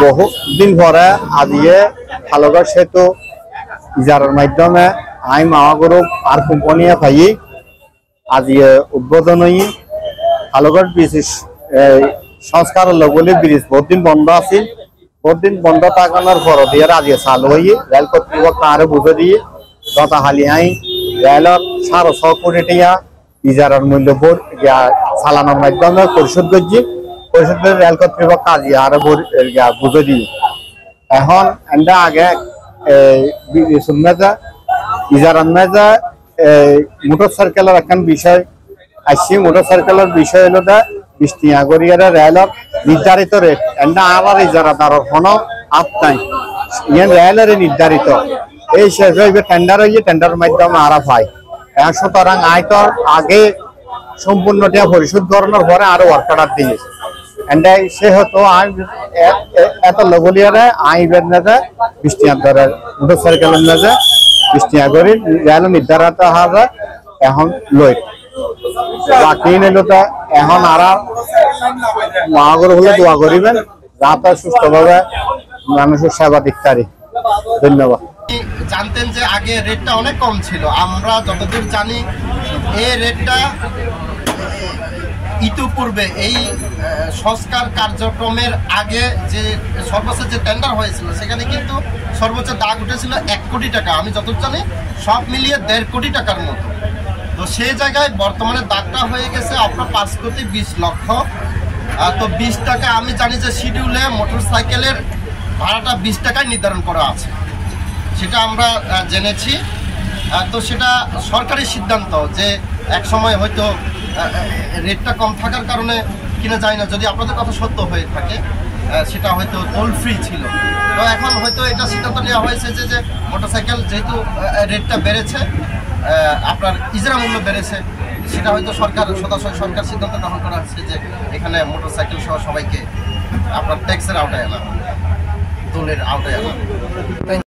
বহুদিন পরে আজকে হালগড় সেতু ইজারার মাধ্যমে আই মাওয়া গ্রুপ আর কোম্পানি পাই আজকে উদ্বোধন হই হালগড় ব্রিজ সংস্কার লগলি ব্রিজ বহুদিন বন্ধ আছে বহুদিন বন্ধ থাকানোর পর দিয়ে আজকে চালু হই রেল কর্তৃপক্ষ আরো বুঝে দিয়ে গতকালি আই রেলের 6.5 কোটি টাকা ইজারার মূল্য বোর্ড চালানোর মাধ্যমে পরিশোধ করছি পরিশোধ করে রেল কর্তৃপক্ষ আজকে আরো বুঝে দিয়ে এখন এন্ডা আগে ইজারার মেজা মোটর সাইকেলের একখান বিষয় আসছি মোটর সাইকেলের বিষয় হলো 20 টাকা করিয়া রেলের নির্ধারিত রেট এন্ডা আবার ইজারাদারের কোনো আপ নাই ইয়ান রেলের নির্ধারিত এই শেষ হইবে টেন্ডার হইয়ে টেন্ডারের মাধ্যমে আরা পাই সুতরাং আয়কর আগে সম্পূর্ণটা পরিশোধ করানোর পরে আরো ওয়ার্কার দিয়ে এন্ডাই সেহেতু এত লগলিয়ারে আইবের নেজে 20 টাকা ধরে মোটর সাইকেলের নেজে 20 টাকা করে রেল নির্ধারিত হারে এখন লই বাকি নিল তো এখন আর মহাগর হলে দোয়া করিবেন যাতে সুস্থভাবে মানুষের সেবা দিতে। ধন্যবাদ। জানতেন যে আগে রেটটা অনেক কম ছিল, আমরা যতদূর জানি এই রেটটা ইতিপূর্বে এই সংস্কার কার্যক্রমের আগে যে সর্বোচ্চ যে টেন্ডার হয়েছিল সেখানে কিন্তু সর্বোচ্চ দাগ উঠেছিল 1 কোটি টাকা, আমি যতদূর জানি সব মিলিয়ে 1.5 কোটি টাকার মতো। তো সেই জায়গায় বর্তমানে দাগটা হয়ে গেছে আপনার 5 কোটি 20 লক্ষ। তো 20 টাকা আমি জানি যে শিডিউলে মোটর সাইকেলের ভাড়াটা 20 টাকায় নির্ধারণ করা আছে, সেটা আমরা জেনেছি। তো সেটা সরকারি সিদ্ধান্ত যে এক সময় হয়তো রেটটা কম থাকার কারণে কিনা যায় না, যদি আপনাদের কথা সত্য হয়ে থাকে সেটা হয়তো টোল ফ্রি ছিল। তো এখন হয়তো এটা সিদ্ধান্ত নেওয়া হয়েছে যে মোটরসাইকেল যেহেতু রেটটা বেড়েছে, আপনার ইজরা মূল্য বেড়েছে, সেটা হয়তো সরকার সরকার সিদ্ধান্ত গ্রহণ করা হচ্ছে যে এখানে মোটরসাইকেল সহ সবাইকে আপনার ট্যাক্সের আওতায় আনা, টোলের আওতায় আনা।